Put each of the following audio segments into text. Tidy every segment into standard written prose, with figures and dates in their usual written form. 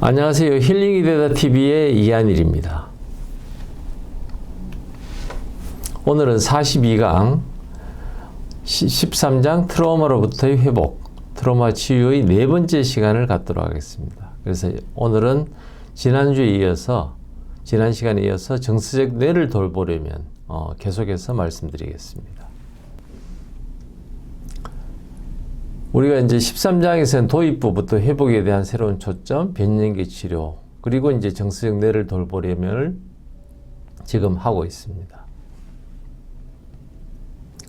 안녕하세요. 힐링이 되다 TV의 이한일입니다. 오늘은 42강 13장 트라우마로부터의 회복, 트라우마 치유의 네 번째 시간을 갖도록 하겠습니다. 그래서 오늘은 지난 시간에 이어서 정서적 뇌를 돌보려면 계속해서 말씀드리겠습니다. 우리가 이제 13장에서는 도입부부터 회복에 대한 새로운 초점, 변연계 치료, 그리고 이제 정서적 뇌를 돌보려면을 지금 하고 있습니다.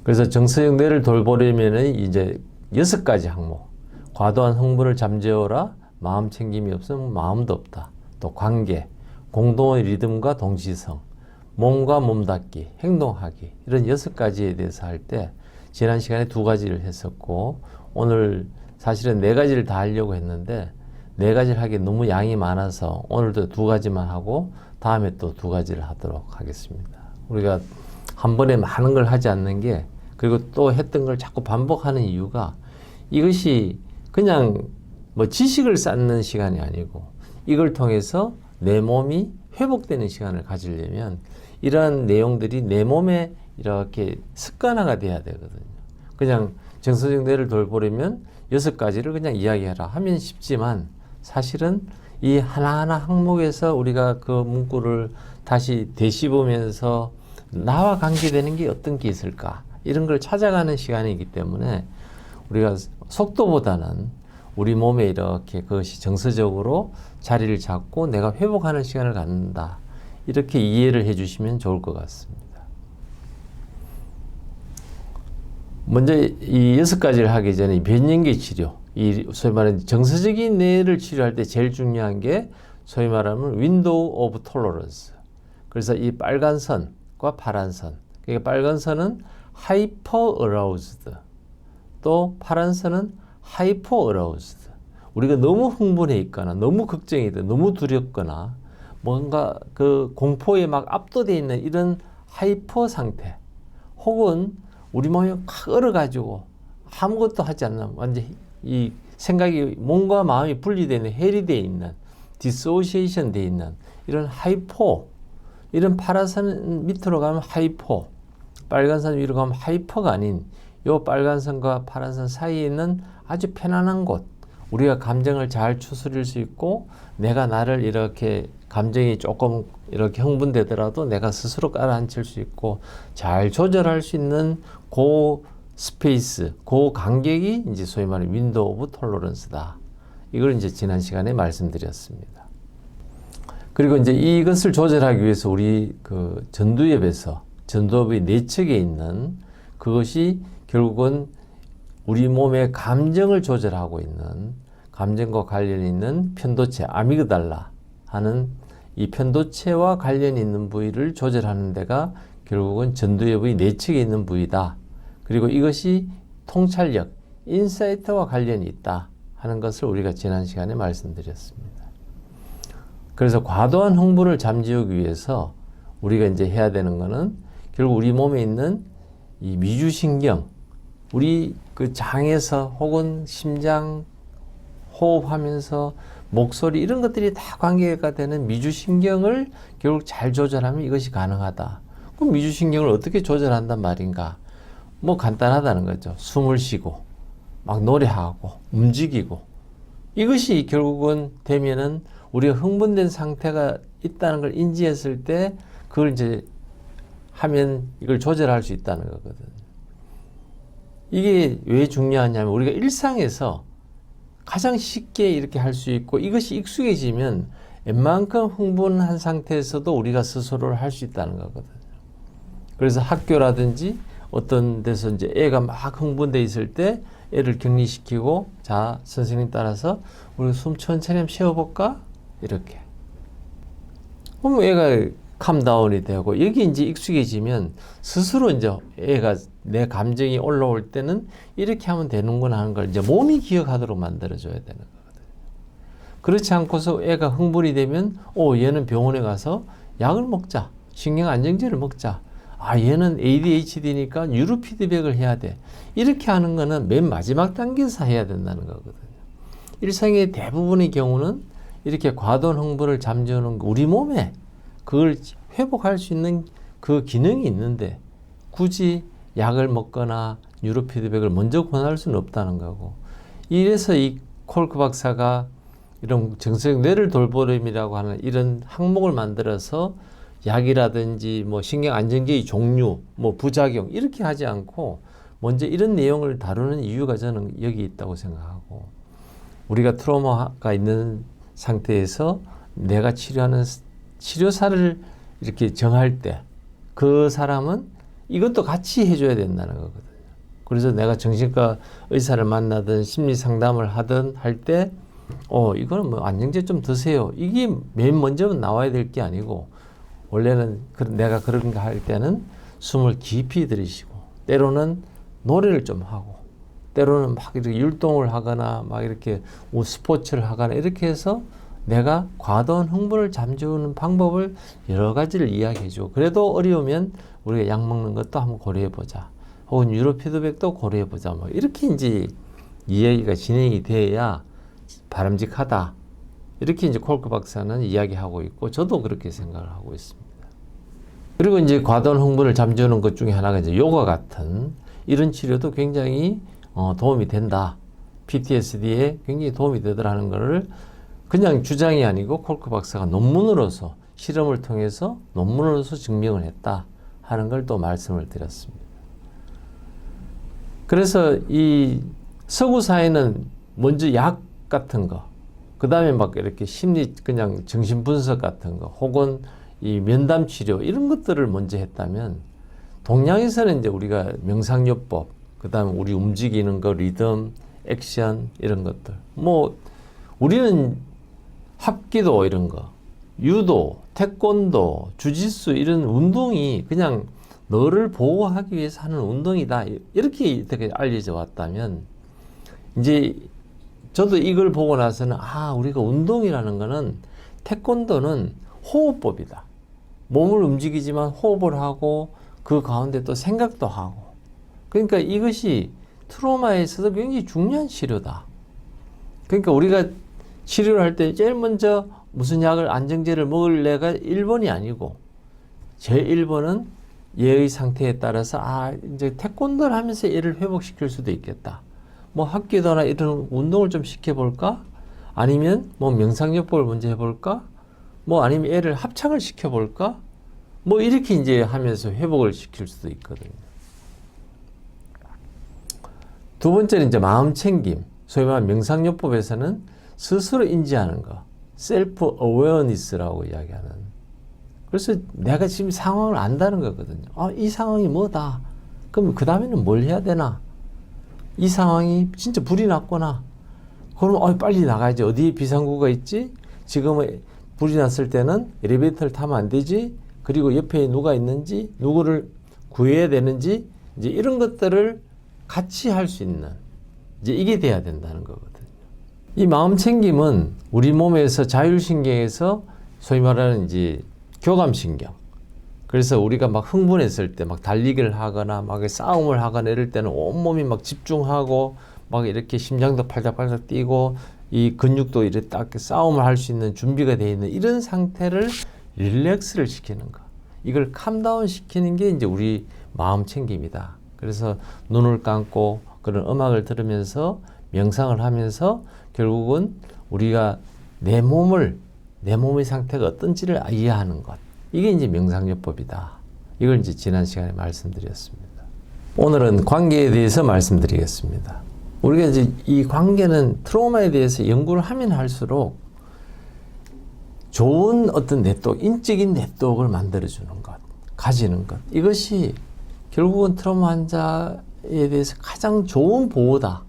그래서 정서적 뇌를 돌보려면은 이제 6가지 항목. 과도한 흥분을 잠재워라, 마음 챙김이 없으면 마음도 없다. 또 관계, 공동의 리듬과 동시성, 몸과 몸 닿기, 행동하기, 이런 6가지에 대해서 할 때 지난 시간에 2가지를 했었고, 오늘 사실은 4가지를 다 하려고 했는데 4가지를 하기 너무 양이 많아서 오늘도 2가지만 하고 다음에 또 2가지를 하도록 하겠습니다. 우리가 한 번에 많은 걸 하지 않는 게, 그리고 또 했던 걸 자꾸 반복하는 이유가, 이것이 그냥 뭐 지식을 쌓는 시간이 아니고 이걸 통해서 내 몸이 회복되는 시간을 가지려면 이러한 내용들이 내 몸에 이렇게 습관화가 돼야 되거든요. 그냥 정서적 뇌를 돌보려면 6가지를 그냥 이야기해라 하면 쉽지만, 사실은 이 하나하나 항목에서 우리가 그 문구를 다시 되씹으면서 나와 관계되는 게 어떤 게 있을까, 이런 걸 찾아가는 시간이기 때문에 우리가 속도보다는 우리 몸에 이렇게 그것이 정서적으로 자리를 잡고 내가 회복하는 시간을 갖는다, 이렇게 이해를 해 주시면 좋을 것 같습니다. 먼저 이 6가지를 하기 전에 변연계 치료, 이 소위 말하는 정서적인 뇌를 치료할 때 제일 중요한 게 소위 말하면 윈도우 오브 톨러런스. 그래서 이 빨간 선과 파란 선, 그러니까 빨간 선은 하이퍼 어라우즈드, 또 파란 선은 하이퍼 어라우즈드. 우리가 너무 흥분해 있거나 너무 걱정이 돼, 너무 두렵거나 뭔가 그 공포에 막 압도되어 있는 이런 하이퍼 상태, 혹은 우리 몸이 확 얼어가지고 아무것도 하지 않는, 완전 이 생각이 몸과 마음이 분리되는, 해리되어 있는, 디소시에이션 되어 있는 이런 하이포, 이런 파란선 밑으로 가면 하이포, 빨간선 위로 가면 하이퍼가 아닌 요 빨간선과 파란선 사이에 있는 아주 편안한 곳, 우리가 감정을 잘 추스릴 수 있고 내가 나를 이렇게 감정이 조금 이렇게 흥분되더라도 내가 스스로 깔아앉힐 수 있고 잘 조절할 수 있는 그 스페이스, 그 간격이 이제 소위 말하는 윈도우 오브 톨러런스다. 이걸 이제 지난 시간에 말씀드렸습니다. 그리고 이제 이것을 조절하기 위해서 우리 그 전두엽에서, 전두엽의 내측에 있는 그것이 결국은 우리 몸의 감정을 조절하고 있는, 감정과 관련이 있는 편도체, 아미그달라 하는 이 편도체와 관련이 있는 부위를 조절하는 데가 결국은 전두엽의 내측에 있는 부위다. 그리고 이것이 통찰력, 인사이트와 관련이 있다 하는 것을 우리가 지난 시간에 말씀드렸습니다. 그래서 과도한 흥분을 잠재우기 위해서 우리가 이제 해야 되는 거는 결국 우리 몸에 있는 이 미주신경, 우리 그 장에서 혹은 심장, 호흡하면서 목소리, 이런 것들이 다 관계가 되는 미주신경을 결국 잘 조절하면 이것이 가능하다. 그럼 미주신경을 어떻게 조절한단 말인가? 뭐 간단하다는 거죠. 숨을 쉬고 막 노래하고 움직이고, 이것이 결국은 되면은 우리가 흥분된 상태가 있다는 걸 인지했을 때 그걸 이제 하면 이걸 조절할 수 있다는 거거든요. 이게 왜 중요하냐면 우리가 일상에서 가장 쉽게 이렇게 할 수 있고, 이것이 익숙해지면 웬만큼 흥분한 상태에서도 우리가 스스로를 할 수 있다는 거거든요. 그래서 학교라든지 어떤 데서 이제 애가 막 흥분돼 있을 때 애를 격리시키고, 자, 선생님 따라서 우리 숨 천천히 한번 쉬어볼까? 이렇게. 그럼 애가 캄다운이 되고, 여기 이제 익숙해지면 스스로 이제 애가 내 감정이 올라올 때는 이렇게 하면 되는구나 하는 걸 이제 몸이 기억하도록 만들어줘야 되는 거거든요. 그렇지 않고서 애가 흥분이 되면, 얘는 병원에 가서 약을 먹자, 신경 안정제를 먹자, 얘는 ADHD니까 뉴로 피드백을 해야 돼, 이렇게 하는 거는 맨 마지막 단계에서 해야 된다는 거거든요. 일상의 대부분의 경우는 이렇게 과도한 흥분을 잠재우는 우리 몸에 그걸 회복할 수 있는 그 기능이 있는데 굳이 약을 먹거나 뉴로피드백을 먼저 권할 수는 없다는 거고, 이래서 이 콜크 박사가 이런 정서적 뇌를 돌보름이라고 하는 이런 항목을 만들어서 약이라든지 뭐 신경 안정제의 종류, 뭐 부작용 이렇게 하지 않고 먼저 이런 내용을 다루는 이유가 저는 여기 있다고 생각하고, 우리가 트라우마가 있는 상태에서 내가 치료하는 치료사를 이렇게 정할 때 그 사람은 이것도 같이 해줘야 된다는 거거든요. 그래서 내가 정신과 의사를 만나든 심리 상담을 하든 할 때 이거는 뭐 안정제 좀 드세요, 이게 맨 먼저 나와야 될 게 아니고, 원래는 내가 그런 거 할 때는 숨을 깊이 들이쉬고 때로는 노래를 좀 하고 때로는 막 이렇게 율동을 하거나 막 이렇게 스포츠를 하거나 이렇게 해서 내가 과도한 흥분을 잠재우는 방법을 여러 가지를 이야기해 주고, 그래도 어려우면 우리가 약 먹는 것도 한번 고려해 보자, 혹은 뉴로피드백도 고려해 보자, 뭐 이렇게 이제 이야기가 진행이 돼야 바람직하다, 이렇게 이제 콜크 박사는 이야기하고 있고 저도 그렇게 생각을 하고 있습니다. 그리고 이제 과도한 흥분을 잠재우는 것 중에 하나가 이제 요가 같은 이런 치료도 굉장히 도움이 된다, PTSD에 굉장히 도움이 되더라는 것을 그냥 주장이 아니고 콜크 박사가 논문으로서 실험을 통해서 논문으로서 증명을 했다 하는 걸 또 말씀을 드렸습니다. 그래서 이 서구 사회는 먼저 약 같은 거, 그 다음에 막 이렇게 심리 그냥 정신 분석 같은 거, 혹은 이 면담 치료 이런 것들을 먼저 했다면, 동양에서는 이제 우리가 명상요법, 그 다음에 우리 움직이는 거, 리듬, 액션 이런 것들, 뭐 우리는 합기도 이런 거, 유도, 태권도, 주짓수 이런 운동이 그냥 너를 보호하기 위해서 하는 운동이다, 이렇게 알려져 왔다면, 이제 저도 이걸 보고 나서는 우리가 운동이라는 거는 태권도는 호흡법이다, 몸을 움직이지만 호흡을 하고 그 가운데 또 생각도 하고, 그러니까 이것이 트라우마에 있어서 굉장히 중요한 치료다. 그러니까 우리가 치료를 할 때 제일 먼저 무슨 약을 안정제를 먹을래가 1번이 아니고, 제일 1번은 얘의 상태에 따라서 이제 태권도를 하면서 얘를 회복시킬 수도 있겠다, 뭐 합기도나 이런 운동을 좀 시켜볼까, 아니면 뭐 명상요법을 먼저 해볼까, 뭐 아니면 애를 합창을 시켜볼까, 뭐 이렇게 이제 하면서 회복을 시킬 수도 있거든요. 두 번째는 이제 마음 챙김, 소위 말하는 명상요법에서는 스스로 인지하는 거, 셀프 어웨어니스라고 이야기하는, 그래서 내가 지금 상황을 안다는 거거든요. 이 상황이 뭐다, 그럼 그 다음에는 뭘 해야 되나, 이 상황이 진짜 불이 났구나, 그럼 빨리 나가야지, 어디에 비상구가 있지, 지금 불이 났을 때는 엘리베이터를 타면 안 되지, 그리고 옆에 누가 있는지, 누구를 구해야 되는지, 이제 이런 것들을 같이 할 수 있는, 이제 이게 돼야 된다는 거거든요. 이 마음 챙김은 우리 몸에서 자율신경에서 소위 말하는 이제 교감신경, 그래서 우리가 막 흥분했을 때 막 달리기를 하거나 막 싸움을 하거나 이럴 때는 온몸이 막 집중하고 막 이렇게 심장도 팔짝팔짝 뛰고 이 근육도 이렇게 딱 싸움을 할 수 있는 준비가 되어 있는 이런 상태를 릴렉스를 시키는 거, 이걸 캄다운 시키는 게 이제 우리 마음 챙김이다. 그래서 눈을 감고 그런 음악을 들으면서 명상을 하면서 결국은 우리가 내 몸의 상태가 어떤지를 이해하는 것, 이게 이제 명상요법이다. 이걸 이제 지난 시간에 말씀드렸습니다. 오늘은 관계에 대해서 말씀드리겠습니다. 우리가 이제 이 관계는 트라우마에 대해서 연구를 하면 할수록 좋은 어떤 네트워크, 인적인 네트워크를 만들어주는 것, 가지는 것, 이것이 결국은 트라우마 환자에 대해서 가장 좋은 보호다.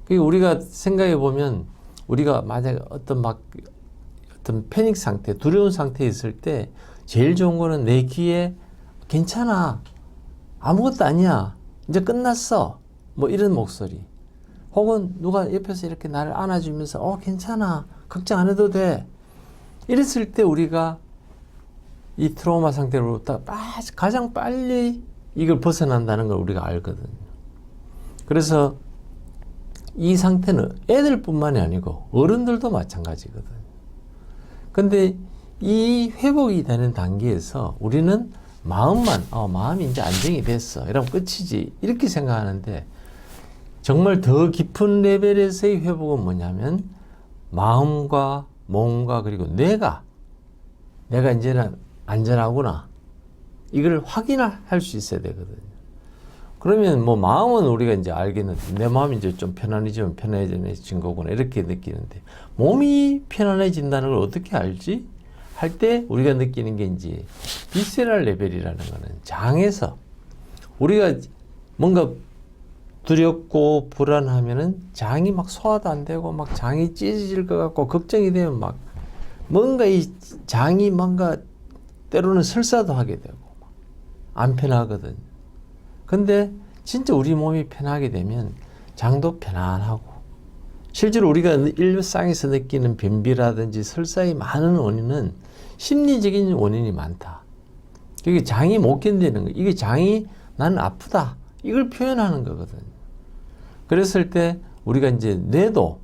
우리가 생각해 보면, 우리가 만약에 어떤 패닉 상태, 두려운 상태에 있을 때 제일 좋은 거는 내 귀에 괜찮아, 아무것도 아니야, 이제 끝났어, 뭐 이런 목소리, 혹은 누가 옆에서 이렇게 나를 안아주면서 괜찮아, 걱정 안 해도 돼, 이랬을 때 우리가 이 트라우마 상태로부터 가장 빨리 이걸 벗어난다는 걸 우리가 알거든요. 그래서 이 상태는 애들뿐만이 아니고 어른들도 마찬가지거든. 근데 이 회복이 되는 단계에서 우리는 마음이 이제 안정이 됐어, 이러면 끝이지, 이렇게 생각하는데, 정말 더 깊은 레벨에서의 회복은 뭐냐면 마음과 몸과 그리고 내가 이제는 안전하구나, 이걸 확인할 수 있어야 되거든요. 그러면 뭐 마음은 우리가 이제 알겠는데, 내 마음이 이제 좀 편안해진 거구나, 이렇게 느끼는데, 몸이 편안해진다는 걸 어떻게 알지? 할 때 우리가 느끼는 게 이제 비세랄 레벨이라는 거는 장에서 우리가 뭔가 두렵고 불안하면은 장이 막 소화도 안 되고 막 장이 찢어질 것 같고 걱정이 되면 막 뭔가 이 장이 뭔가 때로는 설사도 하게 되고 안 편하거든. 근데 진짜 우리 몸이 편하게 되면 장도 편안하고, 실제로 우리가 일상에서 느끼는 변비라든지 설사의 많은 원인은 심리적인 원인이 많다. 이게 장이 못 견디는 거, 이게 장이 나는 아프다, 이걸 표현하는 거거든. 그랬을 때 우리가 이제 뇌도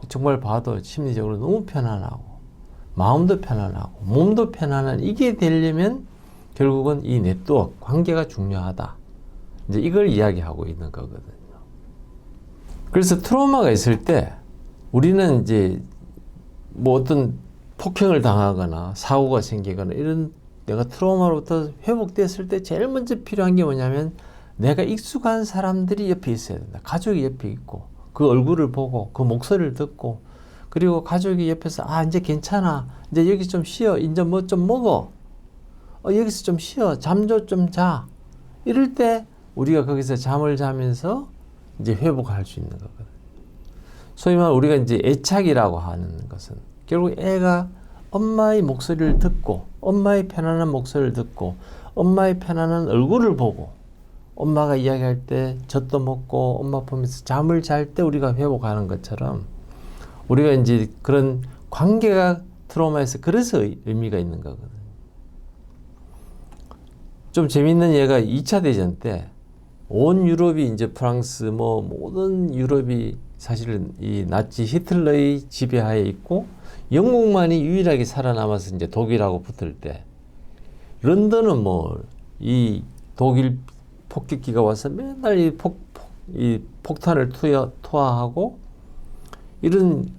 정말 봐도 심리적으로 너무 편안하고 마음도 편안하고 몸도 편안한, 이게 되려면 결국은 이 네트워크 관계가 중요하다, 이제 이걸 이야기하고 있는 거거든요. 그래서 트라우마가 있을 때 우리는 이제 뭐 어떤 폭행을 당하거나 사고가 생기거나 이런 내가 트라우마로부터 회복됐을 때 제일 먼저 필요한 게 뭐냐면 내가 익숙한 사람들이 옆에 있어야 된다. 가족이 옆에 있고 그 얼굴을 보고 그 목소리를 듣고, 그리고 가족이 옆에서 이제 괜찮아, 이제 여기 좀 쉬어, 이제 뭐 좀 먹어, 여기서 좀 쉬어, 잠도 좀 자, 이럴 때 우리가 거기서 잠을 자면서 이제 회복할 수 있는 거거든. 소위 말해 우리가 이제 애착이라고 하는 것은 결국 애가 엄마의 목소리를 듣고, 엄마의 편안한 목소리를 듣고, 엄마의 편안한 얼굴을 보고, 엄마가 이야기할 때 젖도 먹고 엄마 보면서 잠을 잘 때 우리가 회복하는 것처럼, 우리가 이제 그런 관계가 트라우마에서 그래서 의미가 있는 거거든요. 좀 재밌는 예가 2차 대전 때 온 유럽이 이제 프랑스 뭐 모든 유럽이 사실은 이 나치 히틀러의 지배하에 있고 영국만이 유일하게 살아남아서 이제 독일하고 붙을 때, 런던은 뭐 이 독일 폭격기가 와서 맨날 이 폭탄을 투하하고 이런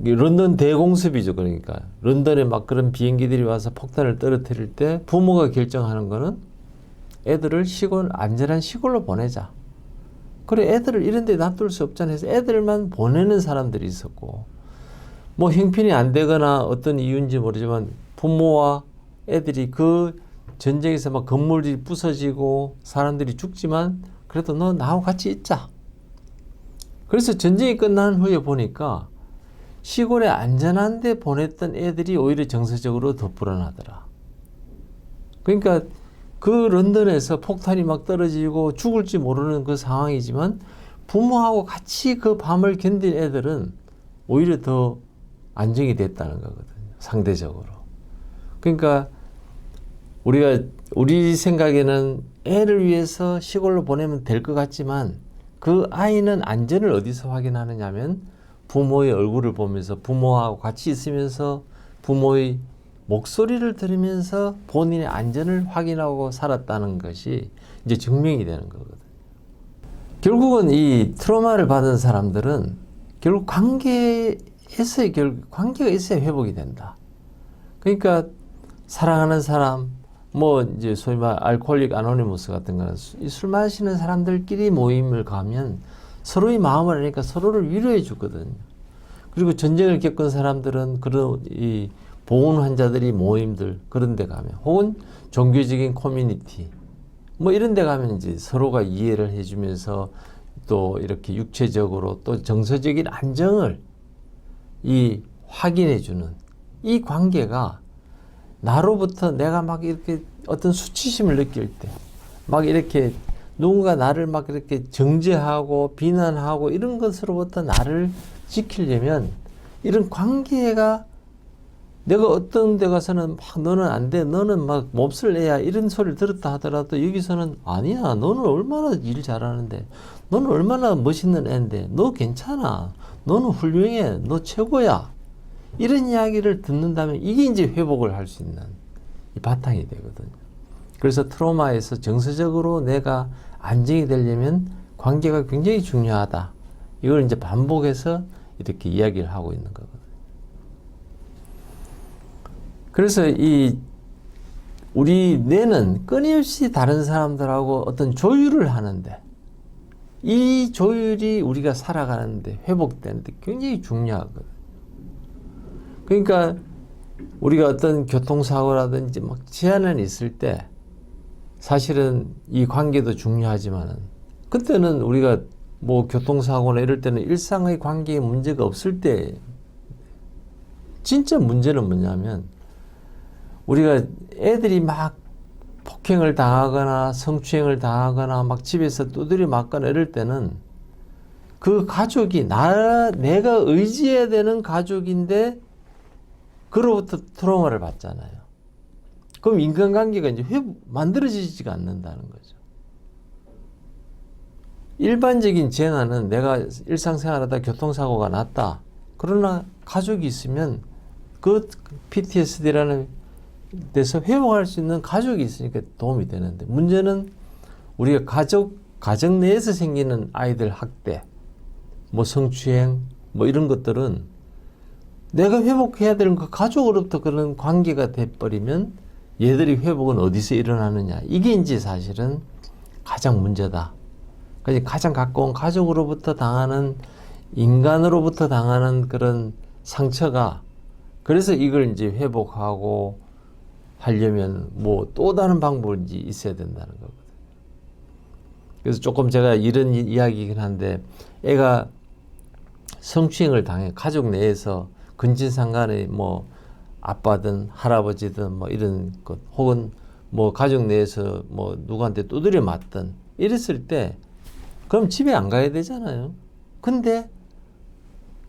런던 대공습이죠. 그러니까 런던에 막 그런 비행기들이 와서 폭탄을 떨어뜨릴 때 부모가 결정하는 거는 애들을 안전한 시골로 보내자. 그래, 애들을 이런 데 놔둘 수 없잖아요. 해서 애들만 보내는 사람들이 있었고, 뭐 형편이 안 되거나 어떤 이유인지 모르지만 부모와 애들이 그 전쟁에서 막 건물이 부서지고 사람들이 죽지만 그래도 너 나하고 같이 있자. 그래서 전쟁이 끝난 후에 보니까 시골에 안전한 데 보냈던 애들이 오히려 정서적으로 더 불안하더라. 그러니까 그 런던에서 폭탄이 막 떨어지고 죽을지 모르는 그 상황이지만 부모하고 같이 그 밤을 견딘 애들은 오히려 더 안정이 됐다는 거거든요. 상대적으로. 그러니까 우리 생각에는 애를 위해서 시골로 보내면 될 것 같지만 그 아이는 안전을 어디서 확인하느냐면 부모의 얼굴을 보면서 부모하고 같이 있으면서 부모의 목소리를 들으면서 본인의 안전을 확인하고 살았다는 것이 이제 증명이 되는 거거든요. 결국은 이 트라우마를 받은 사람들은 결국 관계가 있어야 회복이 된다. 그러니까 사랑하는 사람, 뭐 이제 소위 말 알코올릭 아노니머스 같은 거는 술 마시는 사람들끼리 모임을 가면 서로의 마음을 아니까 서로를 위로해 주거든요. 그리고 전쟁을 겪은 사람들은 그런 이 보훈 환자들이 모임들 그런 데 가면, 혹은 종교적인 커뮤니티 뭐 이런 데 가면 이제 서로가 이해를 해주면서 또 이렇게 육체적으로 또 정서적인 안정을 확인해 주는 이 관계가, 나로부터 내가 막 이렇게 어떤 수치심을 느낄 때, 막 이렇게 누군가 나를 막 이렇게 정죄하고 비난하고 이런 것으로부터 나를 지키려면 이런 관계가 내가 어떤 데 가서는 막 너는 안 돼, 너는 막 몹쓸 애야 이런 소리를 들었다 하더라도 여기서는 아니야, 너는 얼마나 일 잘하는데, 너는 얼마나 멋있는 애인데, 너 괜찮아, 너는 훌륭해, 너 최고야, 이런 이야기를 듣는다면 이게 이제 회복을 할 수 있는 이 바탕이 되거든요. 그래서 트로마에서 정서적으로 내가 안정이 되려면 관계가 굉장히 중요하다. 이걸 이제 반복해서 이렇게 이야기를 하고 있는 거거든요. 그래서 우리 뇌는 끊임없이 다른 사람들하고 어떤 조율을 하는데, 이 조율이 우리가 살아가는데, 회복되는데 굉장히 중요하거든요. 그러니까 우리가 어떤 교통사고라든지 막 제한이 있을 때 사실은 이 관계도 중요하지만은, 그때는 우리가 뭐 교통사고나 이럴 때는 일상의 관계에 문제가 없을 때, 진짜 문제는 뭐냐면 우리가 애들이 막 폭행을 당하거나 성추행을 당하거나 막 집에서 두드려 맞거나 이럴 때는 그 가족이 내가 의지해야 되는 가족인데 그로부터 트라우마를 받잖아요. 그럼 인간관계가 이제 만들어지지가 않는다는 거죠. 일반적인 재난은 내가 일상생활하다 교통사고가 났다. 그러나 가족이 있으면 그 PTSD라는 데서 회복할 수 있는 가족이 있으니까 도움이 되는데, 문제는 우리가 가정 내에서 생기는 아이들 학대, 뭐 성추행, 뭐 이런 것들은 내가 회복해야 되는 그 가족으로부터 그런 관계가 돼버리면 얘들이 회복은 어디서 일어나느냐. 이게 이제 사실은 가장 문제다. 그러니까 가장 가까운 가족으로부터 당하는, 인간으로부터 당하는 그런 상처가, 그래서 이걸 이제 회복하고 하려면 뭐 또 다른 방법이 있어야 된다는 거거든요. 그래서 조금 제가 이런 이야기이긴 한데, 애가 성추행을 당해, 가족 내에서 근친상간의 뭐 아빠든 할아버지든 뭐 이런 것, 혹은 뭐 가족 내에서 뭐 누구한테 두드려 맞든 이랬을 때, 그럼 집에 안 가야 되잖아요. 근데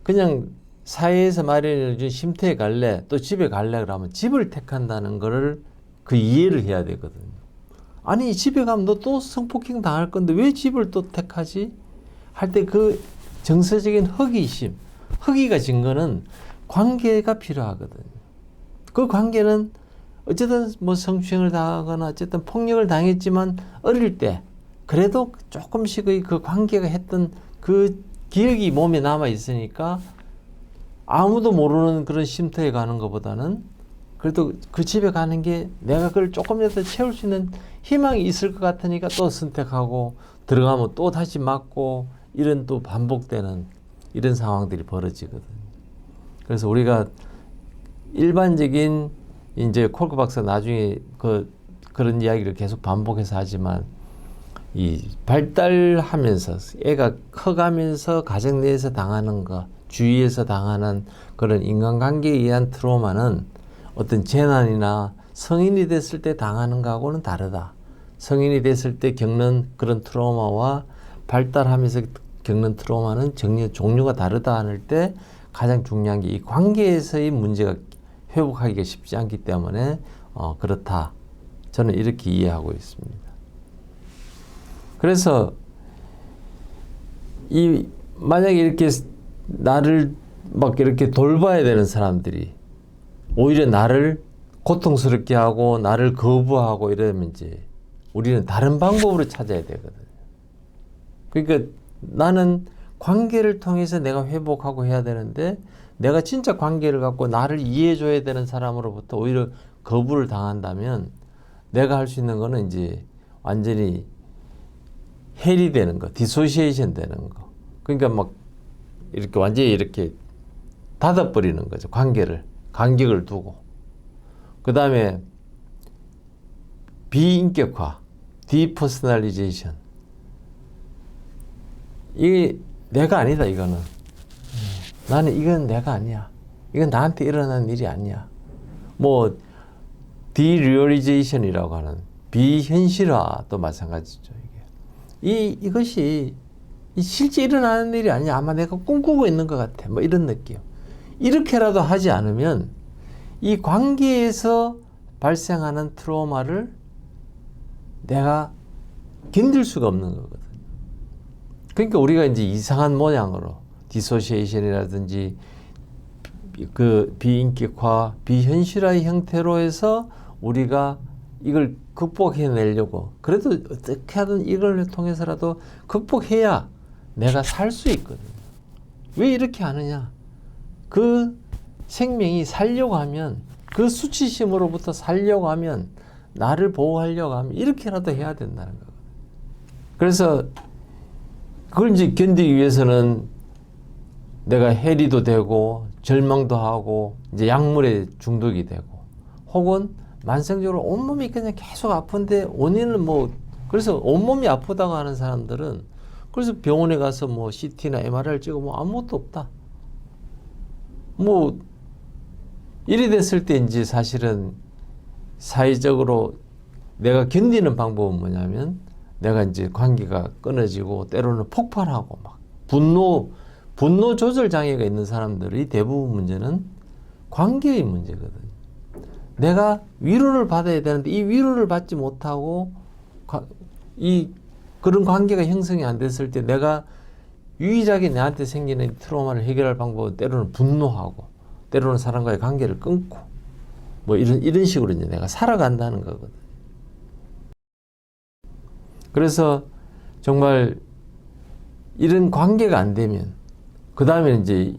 그냥 사회에서 마련해준 쉼터에 갈래, 또 집에 갈래 그러면 집을 택한다는 거를 그 이해를 해야 되거든요. 아니 집에 가면 너 또 성폭행 당할 건데 왜 집을 또 택하지? 할 때 그 정서적인 허기심, 허기가 진 거는 관계가 필요하거든요. 그 관계는 어쨌든 뭐 성추행을 당하거나 어쨌든 폭력을 당했지만 어릴 때 그래도 조금씩의 그 관계가 했던 그 기억이 몸에 남아 있으니까 아무도 모르는 그런 쉼터에 가는 것보다는 그래도 그 집에 가는 게 내가 그걸 조금이라도 채울 수 있는 희망이 있을 것 같으니까 또 선택하고, 들어가면 또 다시 맞고, 이런 또 반복되는 이런 상황들이 벌어지거든요. 그래서 우리가 일반적인, 이제 콜크 박사 나중에 그런 이야기를 계속 반복해서 하지만, 이 발달하면서 애가 커가면서 가정 내에서 당하는 거, 주위에서 당하는 그런 인간관계에 의한 트라우마는 어떤 재난이나 성인이 됐을 때 당하는 거하고는 다르다. 성인이 됐을 때 겪는 그런 트라우마와 발달하면서 겪는 트라우마는 전혀 종류가 다르다 할 때 가장 중요한 게 이 관계에서의 문제가 회복하기가 쉽지 않기 때문에 그렇다. 저는 이렇게 이해하고 있습니다. 그래서 만약에 이렇게 나를 막 이렇게 돌봐야 되는 사람들이 오히려 나를 고통스럽게 하고 나를 거부하고 이러면 이제 우리는 다른 방법으로 찾아야 되거든요. 그러니까 나는 관계를 통해서 내가 회복하고 해야 되는데, 내가 진짜 관계를 갖고 나를 이해해 줘야 되는 사람으로부터 오히려 거부를 당한다면 내가 할 수 있는 거는 이제 완전히 헬이 되는 거, 디소시에이션 되는 거. 그러니까 막 이렇게 완전히 이렇게 닫아버리는 거죠. 간격을 두고. 그 다음에 비인격화, 디퍼스널리제이션. 이게 내가 아니다, 이거는. 나는 이건 내가 아니야. 이건 나한테 일어난 일이 아니야. 뭐 디리얼리제이션이라고 하는 비현실화도 마찬가지죠. 이것이 실제 일어나는 일이 아니야. 아마 내가 꿈꾸고 있는 것 같아. 뭐 이런 느낌. 이렇게라도 하지 않으면 이 관계에서 발생하는 트라우마를 내가 견딜 수가 없는 거거든요. 그러니까 우리가 이제 이상한 모양으로 디소시에이션이라든지 그 비인격화, 비현실화의 형태로 해서 우리가 이걸 극복해내려고, 그래도 어떻게 하든 이걸 통해서라도 극복해야 내가 살 수 있거든요. 왜 이렇게 하느냐? 그 생명이 살려고 하면, 그 수치심으로부터 살려고 하면, 나를 보호하려고 하면 이렇게라도 해야 된다는 거거든요. 그래서 그걸 이제 견디기 위해서는 내가 해리도 되고 절망도 하고 이제 약물에 중독이 되고, 혹은 만성적으로 온몸이 그냥 계속 아픈데 원인은 뭐, 그래서 온몸이 아프다고 하는 사람들은 그래서 병원에 가서 뭐 CT나 MRI를 찍어 뭐 아무것도 없다. 뭐 이래 됐을 때 이제 사실은 사회적으로 내가 견디는 방법은 뭐냐면, 내가 이제 관계가 끊어지고 때로는 폭발하고 막 분노 조절 장애가 있는 사람들의 대부분 문제는 관계의 문제거든요. 내가 위로를 받아야 되는데 이 위로를 받지 못하고 그런 관계가 형성이 안 됐을 때 내가 유일하게 나한테 생기는 트라우마를 해결할 방법은 때로는 분노하고, 때로는 사람과의 관계를 끊고, 뭐 이런 식으로 이제 내가 살아간다는 거거든. 그래서 정말 이런 관계가 안 되면, 그 다음에 이제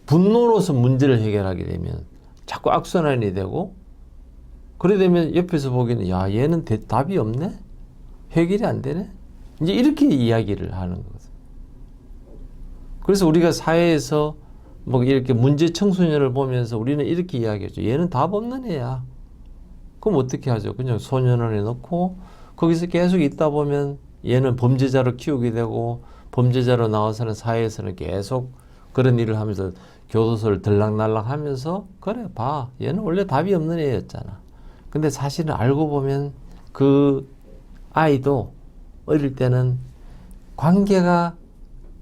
분노로서 문제를 해결하게 되면 자꾸 악순환이 되고, 그래 되면 옆에서 보기에는 야, 얘는 답이 없네? 해결이 안 되네? 이제 이렇게 이야기를 하는 거거든. 그래서 우리가 사회에서 뭐 이렇게 문제 청소년을 보면서 우리는 이렇게 이야기하죠. 얘는 답 없는 애야. 그럼 어떻게 하죠? 그냥 소년원에 넣고 거기서 계속 있다 보면 얘는 범죄자로 키우게 되고, 범죄자로 나와서는 사회에서는 계속 그런 일을 하면서 교도소를 들락날락 하면서, 그래 봐, 얘는 원래 답이 없는 애였잖아. 근데 사실은 알고 보면 그 아이도 어릴 때는 관계가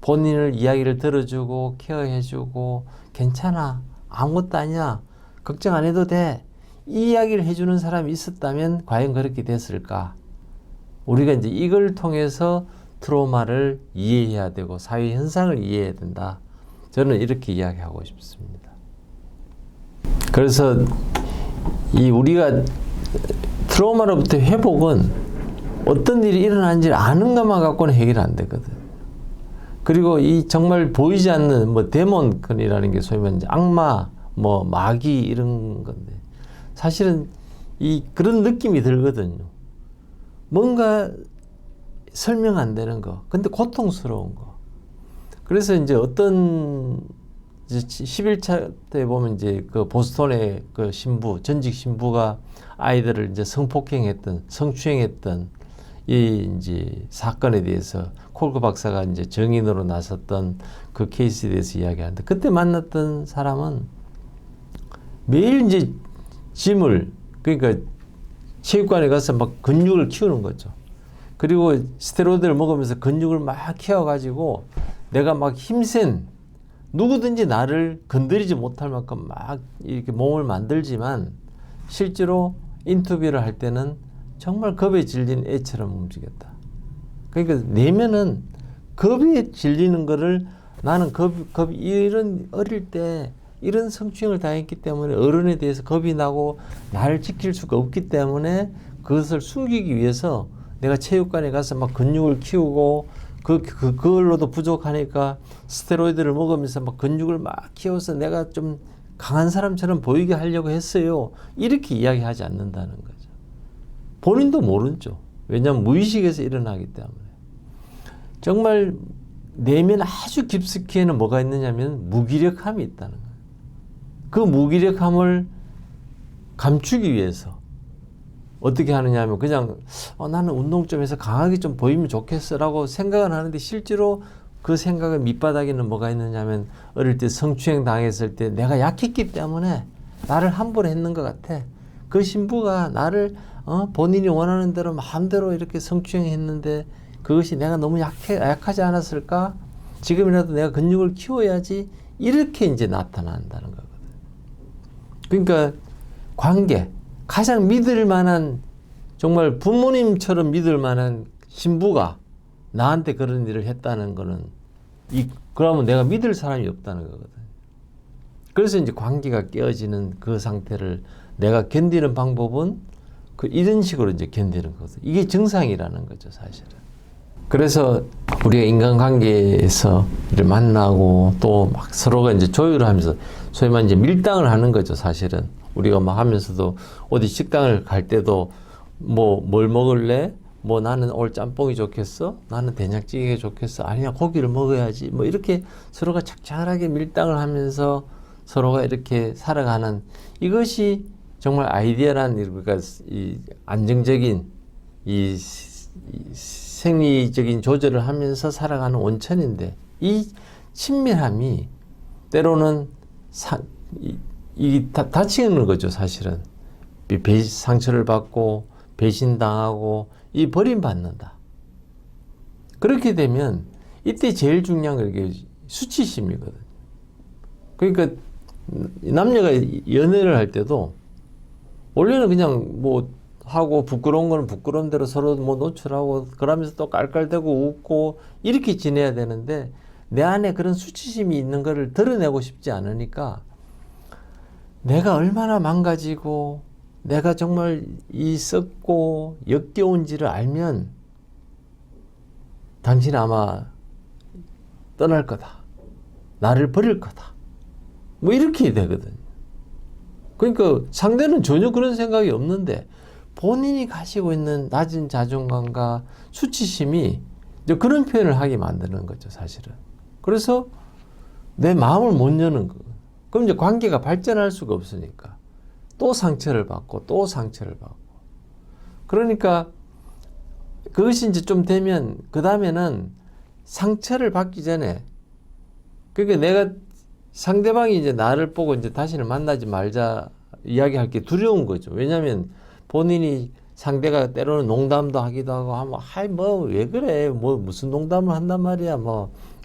본인을 이야기를 들어주고 케어해주고 괜찮아, 아무것도 아니야, 걱정 안 해도 돼, 이 이야기를 해주는 사람이 있었다면 과연 그렇게 됐을까? 우리가 이제 이걸 통해서 트라우마를 이해해야 되고 사회 현상을 이해해야 된다. 저는 이렇게 이야기하고 싶습니다. 그래서 이 우리가 트라우마로부터 회복은 어떤 일이 일어나는지를 아는 것만 갖고는 해결이 안 되거든. 그리고 이 정말 보이지 않는 뭐 데몬이라는 게 소위 말하는 악마, 뭐 마귀 이런 건데, 사실은 그런 느낌이 들거든요. 뭔가 설명 안 되는 거, 근데 고통스러운 거. 그래서 이제 어떤 11차 때 보면 이제 그 보스턴의 그 신부, 전직 신부가 아이들을 이제 성추행했던 이 이제 사건에 대해서 콜크 박사가 이제 정인으로 나섰던 그 케이스에 대해서 이야기하는데, 그때 만났던 사람은 매일 이제 짐을, 그러니까 체육관에 가서 막 근육을 키우는 거죠. 그리고 스테로이드를 먹으면서 근육을 막 키워가지고 내가 막 힘센, 누구든지 나를 건드리지 못할 만큼 막 이렇게 몸을 만들지만 실제로 인터뷰를 할 때는 정말 겁에 질린 애처럼 움직였다. 그러니까 내면은 겁에 질리는 거를, 나는 이런 어릴 때 이런 성추행을 당했기 때문에 어른에 대해서 겁이 나고 나를 지킬 수가 없기 때문에 그것을 숨기기 위해서 내가 체육관에 가서 막 근육을 키우고 그걸로도 부족하니까 스테로이드를 먹으면서 막 근육을 막 키워서 내가 좀 강한 사람처럼 보이게 하려고 했어요. 이렇게 이야기하지 않는다는 거죠. 본인도 모르죠. 왜냐하면 무의식에서 일어나기 때문에. 정말 내면 아주 깊숙이에는 뭐가 있느냐면 무기력함이 있다는 거예요. 그 무기력함을 감추기 위해서 어떻게 하느냐 하면 그냥 나는 운동 좀 해서 강하게 좀 보이면 좋겠어 라고 생각은 하는데, 실제로 그 생각의 밑바닥에는 뭐가 있느냐 하면 어릴 때 성추행 당했을 때 내가 약했기 때문에 나를 함부로 했는 것 같아. 그 신부가 나를 본인이 원하는 대로 마음대로 이렇게 성추행했는데 그것이 내가 너무 약하지 않았을까? 지금이라도 내가 근육을 키워야지. 이렇게 이제 나타난다는 거거든. 그러니까 관계, 가장 믿을 만한, 정말 부모님처럼 믿을 만한 신부가 나한테 그런 일을 했다는 거는 그러면 내가 믿을 사람이 없다는 거거든. 그래서 이제 관계가 깨어지는 그 상태를 내가 견디는 방법은 이런 식으로 이제 견디는 거거든. 이게 정상이라는 거죠, 사실은. 그래서 우리가 인간관계에서 만나고 또 막 서로가 이제 조율을 하면서 소위 말해 이제 밀당을 하는 거죠, 사실은. 우리가 막 하면서도 어디 식당을 갈 때도 뭘 먹을래? 나는 오늘 짬뽕이 좋겠어? 나는 된장찌개가 좋겠어? 아니야, 고기를 먹어야지. 이렇게 서로가 착착하게 밀당을 하면서 서로가 이렇게 살아가는, 이것이 정말 아이디어란, 그러니까 이 안정적인 이 생리적인 조절을 하면서 살아가는 원천인데, 이 친밀함이 때로는 다치는 거죠, 사실은. 상처를 받고 배신당하고 버림받는다. 그렇게 되면 이때 제일 중요한 게 수치심이거든요. 그러니까 남녀가 연애를 할 때도 원래는 그냥 하고 부끄러운 거는 부끄러운 대로 서로 노출하고 그러면서 또 깔깔대고 웃고 이렇게 지내야 되는데, 내 안에 그런 수치심이 있는 거를 드러내고 싶지 않으니까 내가 얼마나 망가지고 내가 정말 썩고 역겨운지를 알면 당신 아마 떠날 거다. 나를 버릴 거다. 이렇게 되거든요. 그러니까 상대는 전혀 그런 생각이 없는데 본인이 가지고 있는 낮은 자존감과 수치심이 이제 그런 표현을 하게 만드는 거죠, 사실은. 그래서 내 마음을 못 여는 거. 그럼 이제 관계가 발전할 수가 없으니까 또 상처를 받고 또 상처를 받고. 그러니까 그것이 이제 좀 되면 그 다음에는 상처를 받기 전에, 그러니까 내가 상대방이 이제 나를 보고 이제 다시는 만나지 말자 이야기할 게 두려운 거죠. 왜냐하면 본인이 상대가 때로는 농담도 하기도 하고 하면 왜 그래, 무슨 농담을 한단 말이야,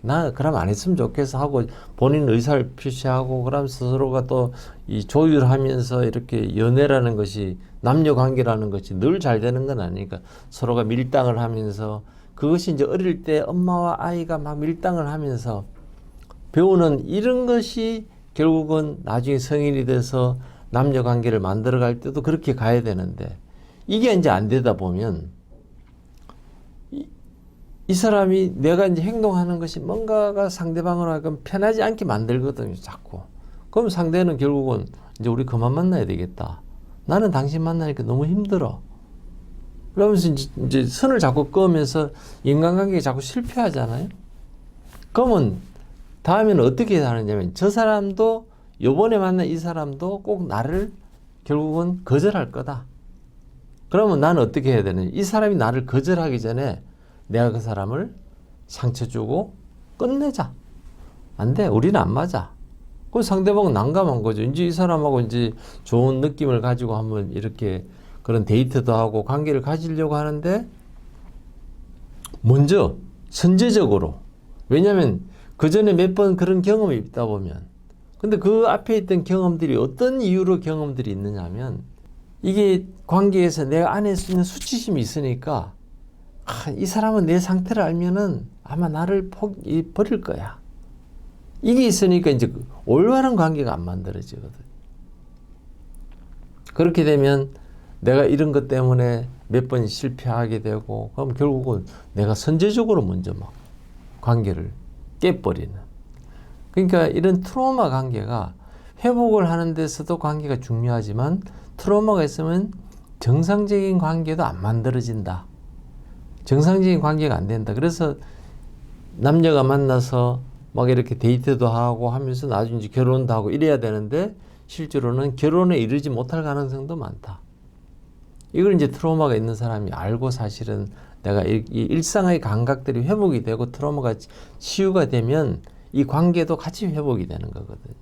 나 그럼 안 했으면 좋겠어 하고 본인 의사를 표시하고, 그러면서 서로가 또 이 조율하면서 이렇게 연애라는 것이, 남녀 관계라는 것이 늘 잘 되는 건 아니니까 서로가 밀당을 하면서, 그것이 이제 어릴 때 엄마와 아이가 막 밀당을 하면서 배우는 이런 것이 결국은 나중에 성인이 돼서 남녀 관계를 만들어 갈 때도 그렇게 가야 되는데, 이게 이제 안 되다 보면 이 사람이 내가 이제 행동하는 것이 뭔가가 상대방을 하여금 편하지 않게 만들거든요, 자꾸. 그럼 상대는 결국은 이제 우리 그만 만나야 되겠다. 나는 당신 만나니까 너무 힘들어. 그러면서 이제 선을 자꾸 그으면서 인간관계에 자꾸 실패하잖아요. 그러면 다음에는 어떻게 하느냐면, 저 사람도 요번에 만난 이 사람도 꼭 나를 결국은 거절할 거다. 그러면 나는 어떻게 해야 되느냐. 이 사람이 나를 거절하기 전에 내가 그 사람을 상처 주고 끝내자. 안 돼. 우리는 안 맞아. 그 상대방은 난감한 거죠. 이제 이 사람하고 이제 좋은 느낌을 가지고 한번 이렇게 그런 데이트도 하고 관계를 가지려고 하는데, 먼저 선제적으로, 왜냐하면 그 전에 몇 번 그런 경험이 있다 보면, 근데 그 앞에 있던 경험들이 어떤 이유로 경험들이 있느냐 하면, 이게 관계에서 내가 안에 있는 수치심이 있으니까, 이 사람은 내 상태를 알면은 아마 나를 버릴 거야. 이게 있으니까 이제 올바른 관계가 안 만들어지거든. 그렇게 되면 내가 이런 것 때문에 몇 번 실패하게 되고, 그럼 결국은 내가 선제적으로 먼저 막 관계를 깨버리는. 그러니까 이런 트라우마 관계가 회복을 하는 데서도 관계가 중요하지만, 트라우마가 있으면 정상적인 관계도 안 만들어진다. 정상적인 관계가 안 된다. 그래서 남녀가 만나서 막 이렇게 데이트도 하고 하면서 나중에 이제 결혼도 하고 이래야 되는데, 실제로는 결혼에 이르지 못할 가능성도 많다. 이걸 이제 트라우마가 있는 사람이 알고, 사실은 내가 이 일상의 감각들이 회복이 되고 트라우마가 치유가 되면 이 관계도 같이 회복이 되는 거거든요.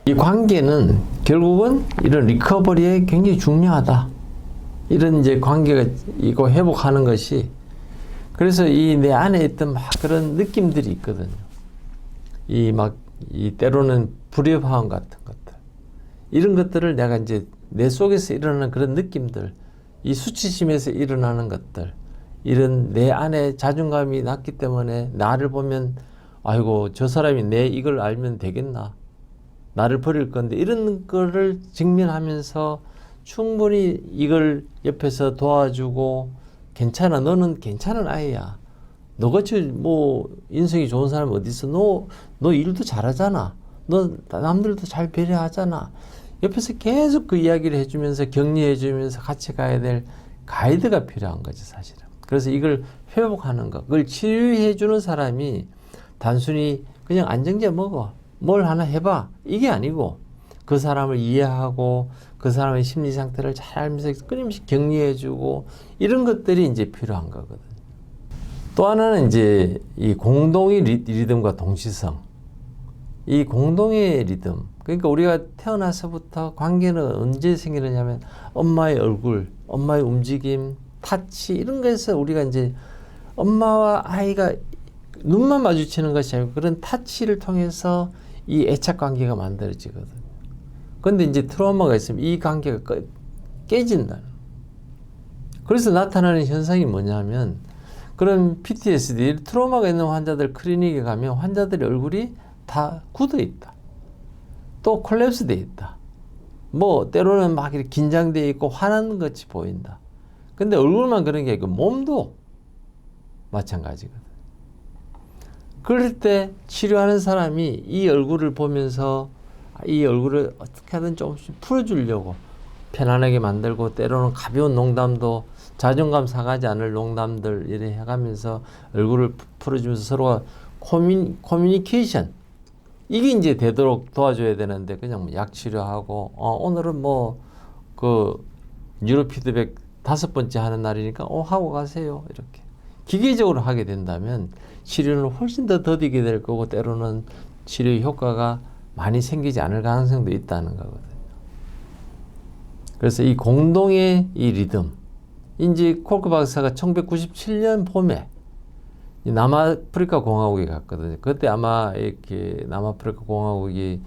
이 관계는 결국은 이런 리커버리에 굉장히 중요하다. 이런 이제 관계가 이거 회복하는 것이. 그래서 이 내 안에 있던 막 그런 느낌들이 있거든요. 이 때로는 불협화음 같은 것들. 이런 것들을 내가 이제 내 속에서 일어나는 그런 느낌들, 이 수치심에서 일어나는 것들, 이런 내 안에 자존감이 낮기 때문에 나를 보면 아이고 저 사람이 내 이걸 알면 되겠나, 나를 버릴 건데, 이런 거를 직면하면서 충분히 이걸 옆에서 도와주고, 괜찮아, 너는 괜찮은 아이야, 너같이 뭐 인성이 좋은 사람 어디 있어, 너 일도 잘하잖아, 너 남들도 잘 배려하잖아, 옆에서 계속 그 이야기를 해주면서 격려해주면서 같이 가야 될 가이드가 필요한 거지 사실은. 그래서 이걸 회복하는 거, 그걸 치유해주는 사람이 단순히 그냥 안정제 먹어, 뭘 하나 해봐, 이게 아니고 그 사람을 이해하고 그 사람의 심리 상태를 잘 알면서 끊임없이 격려해주고, 이런 것들이 이제 필요한 거거든. 또 하나는 이제 이 공동의 리듬과 동시성. 이 공동의 리듬. 그러니까 우리가 태어나서부터 관계는 언제 생기느냐면 엄마의 얼굴, 엄마의 움직임, 타치, 이런 거에서 우리가 이제 엄마와 아이가 눈만 마주치는 것이 아니고 그런 타치를 통해서 이 애착 관계가 만들어지거든. 그런데 이제 트라우마가 있으면 이 관계가 깨진다는. 그래서 나타나는 현상이 뭐냐면, 그런 PTSD, 트라우마가 있는 환자들 클리닉에 가면 환자들의 얼굴이 다 굳어 있다. 또 콜랩스 돼 있다. 뭐 때로는 막 이렇게 긴장돼 있고 화난 것이 보인다. 근데 얼굴만 그런 게 아니고 몸도 마찬가지거든. 그럴 때 치료하는 사람이 이 얼굴을 보면서 이 얼굴을 어떻게든 조금씩 풀어주려고 편안하게 만들고, 때로는 가벼운 농담도, 자존감 상하지 않을 농담들 이렇게 해가면서 얼굴을 풀어주면서 서로가 커뮤니케이션, 이게 이제 되도록 도와줘야 되는데, 그냥 뭐 약 치료하고 오늘은 뭐 그 뉴로 피드백 5번째 하는 날이니까 하고 가세요, 이렇게 기계적으로 하게 된다면 치료는 훨씬 더 더디게 될 거고, 때로는 치료 효과가 많이 생기지 않을 가능성도 있다는 거거든요. 그래서 이 공동의 이 리듬, 이제 콜크 박사가 1997년 봄에 남아프리카 공화국에 갔거든요. 그때 아마 이렇게 남아프리카 공화국이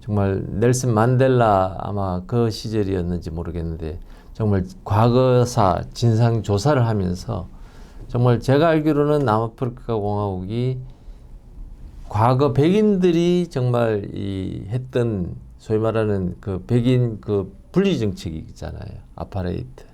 정말 넬슨 만델라 아마 그 시절이었는지 모르겠는데, 정말 과거사 진상 조사를 하면서 정말 제가 알기로는 남아프리카 공화국이 과거 백인들이 정말 했던 소위 말하는 그 백인 그 분리 정책이 있잖아요. 아파레이트.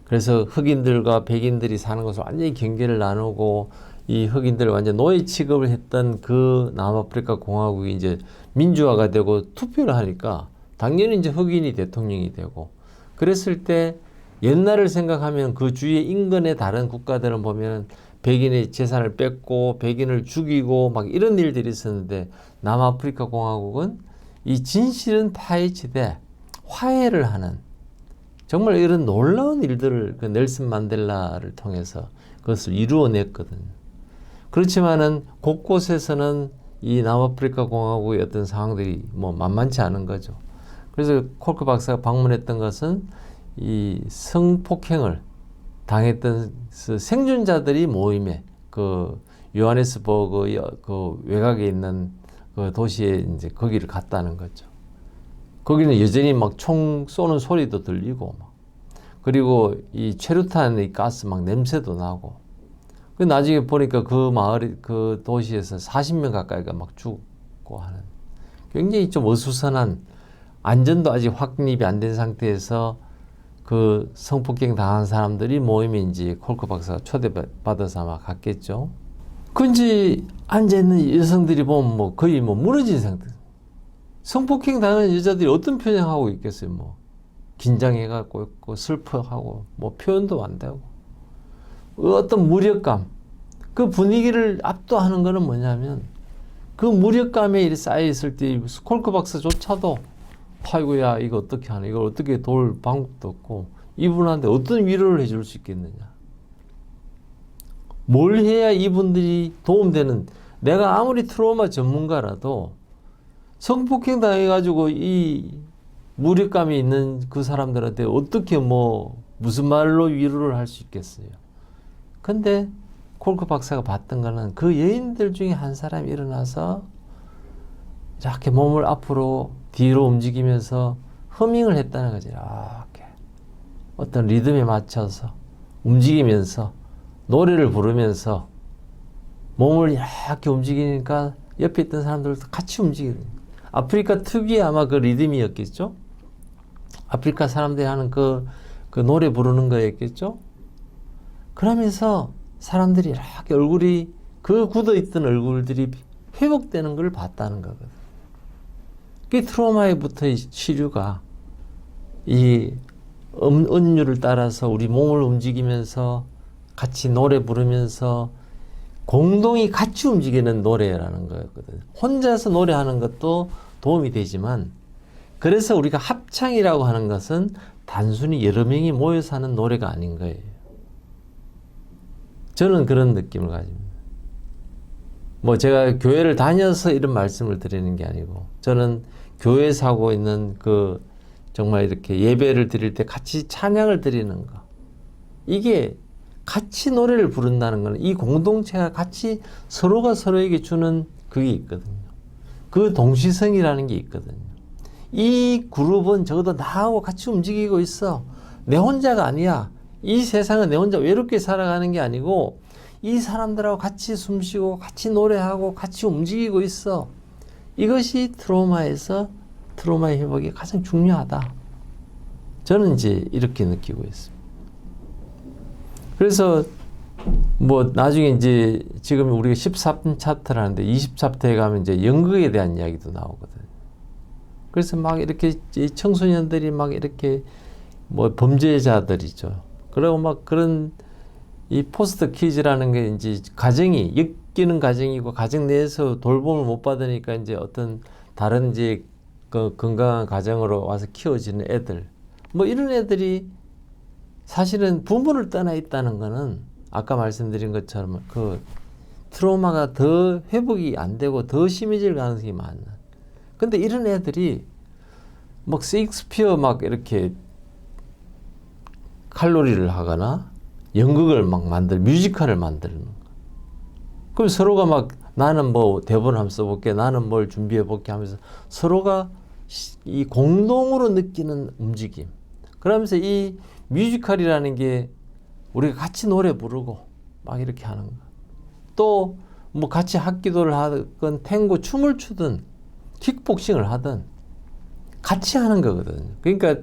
그래서 흑인들과 백인들이 사는 것을 완전히 경계를 나누고, 이 흑인들을 완전 노예 취급을 했던 그 남아프리카 공화국이 이제 민주화가 되고 투표를 하니까 당연히 이제 흑인이 대통령이 되고, 그랬을 때 옛날을 생각하면 그 주위의 인근의 다른 국가들은 보면 백인의 재산을 뺏고 백인을 죽이고 막 이런 일들이 있었는데, 남아프리카 공화국은 이 진실은 파헤치되 화해를 하는, 정말 이런 놀라운 일들을 그 넬슨 만델라를 통해서 그것을 이루어냈거든요. 그렇지만은 곳곳에서는 이 남아프리카 공화국의 어떤 상황들이 뭐 만만치 않은 거죠. 그래서 콜크 박사가 방문했던 것은 이 성폭행을 당했던 생존자들이 모임에, 그 요하네스버그 그 외곽에 있는 그 도시에 이제 거기를 갔다는 거죠. 거기는 여전히 막 총 쏘는 소리도 들리고, 그리고 이 최루탄의 가스 막 냄새도 나고, 그 나중에 보니까 그 마을, 그 도시에서 40명 가까이가 막 죽고 하는, 굉장히 좀 어수선한, 안전도 아직 확립이 안 된 상태에서 그 성폭행 당한 사람들이 모임에 이제 콜크 박사가 초대받아서 아마 갔겠죠. 그 이제 앉아있는 여성들이 보면 뭐 거의 뭐 무너진 상태. 성폭행 당하는 여자들이 어떤 표정하고 있겠어요. 뭐 긴장해갖고 있고 슬퍼하고 뭐 표현도 안 되고, 어떤 무력감, 그 분위기를 압도하는 거는 뭐냐면, 그 무력감에 쌓여있을 때 콜크 박사조차도 아이고야 이거 어떻게 하나, 이걸 어떻게 도울 방법도 없고, 이분한테 어떤 위로를 해줄 수 있겠느냐, 뭘 해야 이분들이 도움되는, 내가 아무리 트라우마 전문가라도 성폭행 당해가지고 이 무력감이 있는 그 사람들한테 어떻게 뭐 무슨 말로 위로를 할 수 있겠어요. 근데 콜크 박사가 봤던 거는 그 여인들 중에 한 사람이 일어나서 이렇게 몸을 앞으로 뒤로 움직이면서 허밍을 했다는 거지. 이렇게 어떤 리듬에 맞춰서 움직이면서 노래를 부르면서 몸을 이렇게 움직이니까 옆에 있던 사람들도 같이 움직이는. 아프리카 특유의 아마 그 리듬이었겠죠. 아프리카 사람들이 하는 그 노래 부르는 거였겠죠. 그러면서 사람들이 이렇게 얼굴이 그 굳어있던 얼굴들이 회복되는 걸 봤다는 거거든. 그 트로마에부터의 치료가 이 은유를 따라서 우리 몸을 움직이면서 같이 노래 부르면서 공동이 같이 움직이는 노래라는 거였거든. 혼자서 노래하는 것도 도움이 되지만, 그래서 우리가 합창이라고 하는 것은 단순히 여러 명이 모여서 하는 노래가 아닌 거예요. 저는 그런 느낌을 가집니다. 뭐 제가 교회를 다녀서 이런 말씀을 드리는 게 아니고, 저는 교회에서 하고 있는 그 정말 이렇게 예배를 드릴 때 같이 찬양을 드리는 거, 이게 같이 노래를 부른다는 거는 이 공동체가 같이 서로가 서로에게 주는 그게 있거든요. 그 동시성이라는 게 있거든요. 이 그룹은 적어도 나하고 같이 움직이고 있어. 내 혼자가 아니야. 이 세상은 내 혼자 외롭게 살아가는 게 아니고 이 사람들하고 같이 숨쉬고 같이 노래하고 같이 움직이고 있어. 이것이 트로마의 회복이 가장 중요하다. 저는 이제 이렇게 느끼고 있습니다. 그래서 뭐 나중에 이제 지금 우리가 13 챕터를 하는데 20 챕터에 가면 이제 연극에 대한 이야기도 나오거든요. 그래서 막 이렇게 청소년들이 막 이렇게 뭐 범죄자들이죠. 그리고 막 그런 이 포스트 키즈라는 게 이제 가정이 엮이는 가정이고 가정 내에서 돌봄을 못 받으니까 이제 어떤 다른 이제 그 건강한 가정으로 와서 키워지는 애들, 뭐 이런 애들이 사실은 부모를 떠나 있다는 거는 아까 말씀드린 것처럼 그 트라우마가 더 회복이 안 되고 더 심해질 가능성이 많아. 근데 이런 애들이 막 세익스피어 막 이렇게 칼로리를 하거나 연극을 막 뮤지컬을 만드는 거. 그럼 서로가 막 나는 뭐 대본 한번 써볼게, 나는 뭘 준비해볼게 하면서 서로가 이 공동으로 느끼는 움직임. 그러면서 이 뮤지컬이라는 게 우리가 같이 노래 부르고 막 이렇게 하는 거. 또 뭐 같이 합기도를 하든 탱고 춤을 추든 킥복싱을 하든 같이 하는 거거든요. 그러니까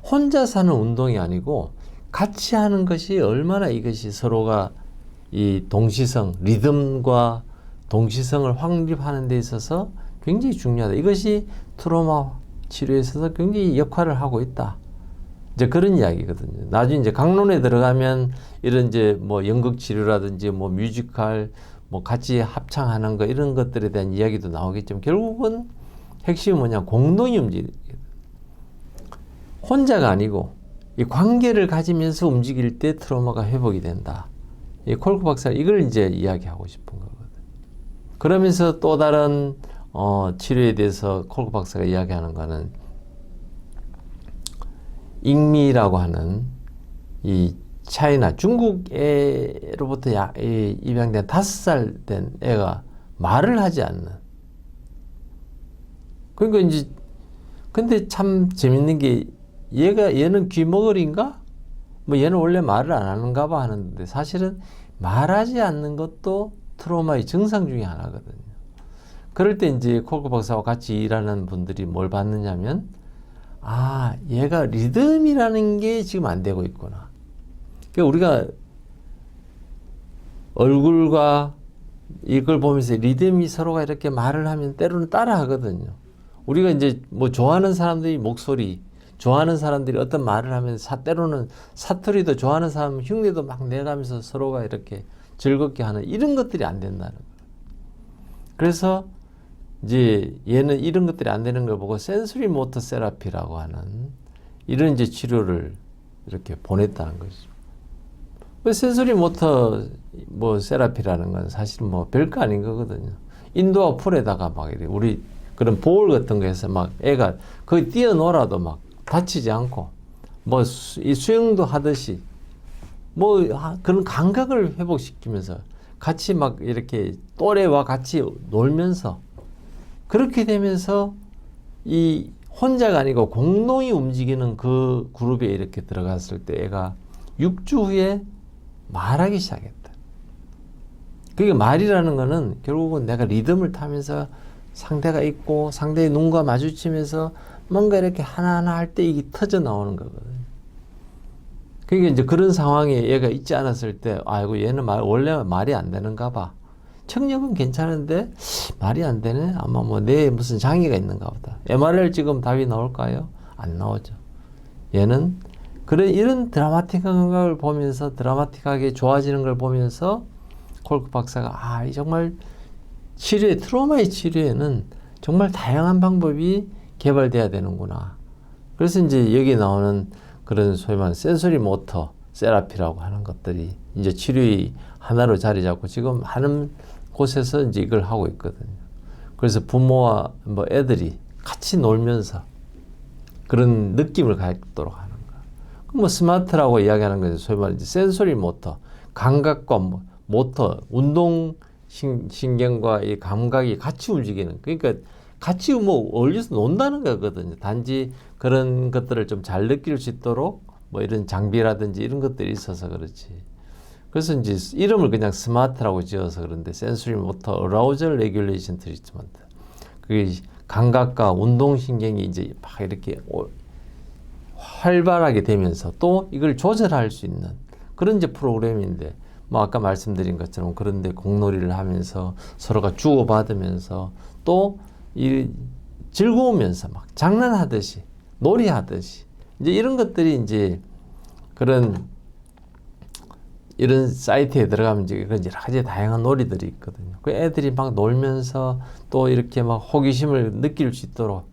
혼자 사는 운동이 아니고 같이 하는 것이 얼마나 이것이 서로가 이 동시성, 리듬과 동시성을 확립하는 데 있어서 굉장히 중요하다. 이것이 트로마 치료에 있어서 굉장히 역할을 하고 있다. 이제 그런 이야기거든요. 나중에 이제 강론에 들어가면 이런 이제 뭐 연극 치료라든지 뭐 뮤지컬, 뭐 같이 합창하는 거 이런 것들에 대한 이야기도 나오겠지만 결국은 핵심은 뭐냐, 공동이 움직이는 혼자가 아니고 이 관계를 가지면서 움직일 때 트라우마가 회복이 된다. 이 콜크 박사 이걸 이제 이야기하고 싶은 거거든. 그러면서 또 다른 치료에 대해서 콜크 박사가 이야기하는 거는 잉미라고 하는 이 차이나 중국 애로부터 입양된 5살 된 애가 말을 하지 않는. 그러니까 이제 근데 참 재밌는 게 얘는 귀머거리인가? 뭐 얘는 원래 말을 안 하는가 봐 하는데 사실은 말하지 않는 것도 트라우마의 증상 중에 하나거든요. 그럴 때 이제 콜크 박사와 같이 일하는 분들이 뭘 받느냐면 아, 얘가 리듬이라는 게 지금 안 되고 있구나. 그러니까 우리가 얼굴과 이걸 보면서 리듬이 서로가 이렇게 말을 하면 때로는 따라 하거든요. 우리가 이제 뭐 좋아하는 사람들이 목소리, 좋아하는 사람들이 어떤 말을 하면 때로는 사투리도 좋아하는 사람 흉내도 막 내가면서 서로가 이렇게 즐겁게 하는 이런 것들이 안 된다는 거예요. 그래서 이제 얘는 이런 것들이 안 되는 걸 보고 센소리 모터 세라피라고 하는 이런 이제 치료를 이렇게 보냈다는 거죠. 센소리 모터 뭐 세라피라는 건 사실 뭐 별거 아닌 거거든요. 인도와 풀에다가 막 이래 우리 그런 볼 같은 거 해서 막 애가 거기 뛰어놀아도 막 다치지 않고 뭐 이 수영도 하듯이 뭐 그런 감각을 회복시키면서 같이 막 이렇게 또래와 같이 놀면서 그렇게 되면서 이 혼자가 아니고 공동이 움직이는 그 그룹에 이렇게 들어갔을 때 애가 6주 후에 말하기 시작했다. 그게 말이라는 거는 결국은 내가 리듬을 타면서 상대가 있고 상대의 눈과 마주치면서 뭔가 이렇게 하나하나 할 때 이게 터져 나오는 거거든요. 그게 이제 그런 상황에 얘가 있지 않았을 때, 아이고, 얘는 원래 말이 안 되는가 봐. 청력은 괜찮은데 말이 안 되네? 아마 뭐 뇌에 무슨 장애가 있는가 보다. MRI 찍으면 답이 나올까요? 안 나오죠. 얘는 이런 드라마틱한 걸 보면서 드라마틱하게 좋아지는 걸 보면서 콜크 박사가 정말 트로마의 치료에는 정말 다양한 방법이 개발돼야 되는구나. 그래서 이제 여기 나오는 그런 소위 말하는 센소리 모터 세라피라고 하는 것들이 이제 치료의 하나로 자리 잡고 지금 하는 곳에서 이제 이걸 하고 있거든요. 그래서 부모와 뭐 애들이 같이 놀면서 그런 느낌을 갖도록 하는 거. 뭐 스마트라고 이야기하는 것은 소위 말하는 센소리 모터, 감각과 모터, 운동 신경과 이 감각이 같이 움직이는, 그러니까 같이 뭐 어울려서 논다는 거거든요. 단지 그런 것들을 좀 잘 느낄 수 있도록 뭐 이런 장비라든지 이런 것들이 있어서 그렇지. 그래서 이제 이름을 그냥 스마트라고 지어서 그런데 센소리 모터 어라우절 레귤레이션 트리트먼트. 그게 감각과 운동 신경이 이제 막 이렇게 활발하게 되면서 또 이걸 조절할 수 있는 그런 이제 프로그램인데, 뭐 아까 말씀드린 것처럼 그런데 공놀이를 하면서 서로가 주고받으면서 또 이 즐거우면서 막 장난하듯이 놀이하듯이 이제 이런 것들이 이제 이런 사이트에 들어가면 이제 그런 여러 가지 다양한 놀이들이 있거든요. 그 애들이 막 놀면서 또 이렇게 막 호기심을 느낄 수 있도록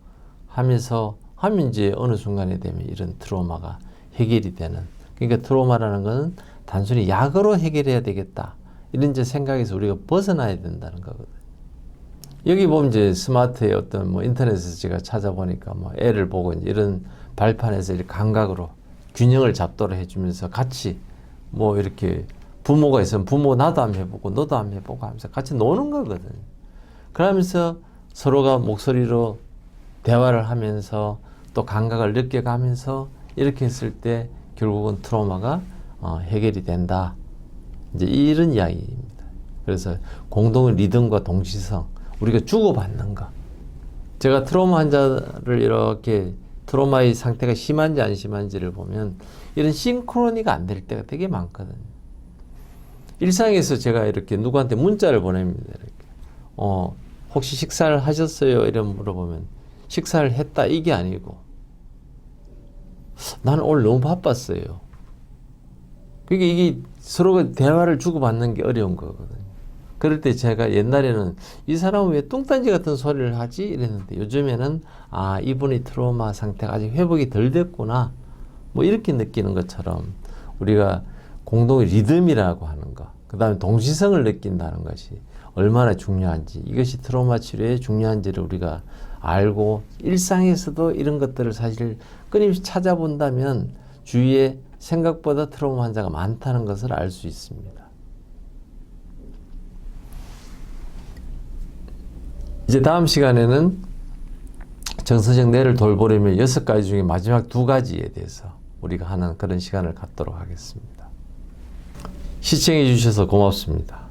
하면서 하면 이제 어느 순간에 되면 이런 트라우마가 해결이 되는. 그러니까 트라우마라는 것은 단순히 약으로 해결해야 되겠다 이런 이제 생각에서 우리가 벗어나야 된다는 거거든요. 여기 보면 이제 스마트의 어떤 뭐 인터넷에서 제가 찾아보니까 뭐 애를 보고 이제 이런 발판에서 이렇게 감각으로 균형을 잡도록 해주면서 같이 뭐 이렇게 부모가 있으면 부모 나도 한번 해보고 너도 한번 해보고 하면서 같이 노는 거거든요. 그러면서 서로가 목소리로 대화를 하면서 또 감각을 느껴가면서 이렇게 했을 때 결국은 트라우마가 해결이 된다. 이제 이런 이야기입니다. 그래서 공동의 리듬과 동시성, 우리가 주고받는 거. 제가 트라우마 환자를 이렇게 트라우마의 상태가 심한지 안 심한지를 보면 이런 싱크로니가 안 될 때가 되게 많거든요. 일상에서 제가 이렇게 누구한테 문자를 보냅니다. 이렇게. 혹시 식사를 하셨어요? 이런 물어보면 식사를 했다 이게 아니고 나는 오늘 너무 바빴어요. 그러니까 이게 서로가 대화를 주고받는 게 어려운 거거든요. 그럴 때 제가 옛날에는 이 사람은 왜 뚱딴지 같은 소리를 하지? 이랬는데 요즘에는 이분이 트라우마 상태가 아직 회복이 덜 됐구나. 뭐 이렇게 느끼는 것처럼 우리가 공동의 리듬이라고 하는 거, 그 다음에 동시성을 느낀다는 것이 얼마나 중요한지, 이것이 트라우마 치료에 중요한지를 우리가 알고 일상에서도 이런 것들을 사실 끊임없이 찾아본다면 주위에 생각보다 트라우마 환자가 많다는 것을 알 수 있습니다. 이제 다음 시간에는 정서적 뇌를 돌보려면 6가지 중에 마지막 2가지에 대해서 우리가 하는 그런 시간을 갖도록 하겠습니다. 시청해 주셔서 고맙습니다.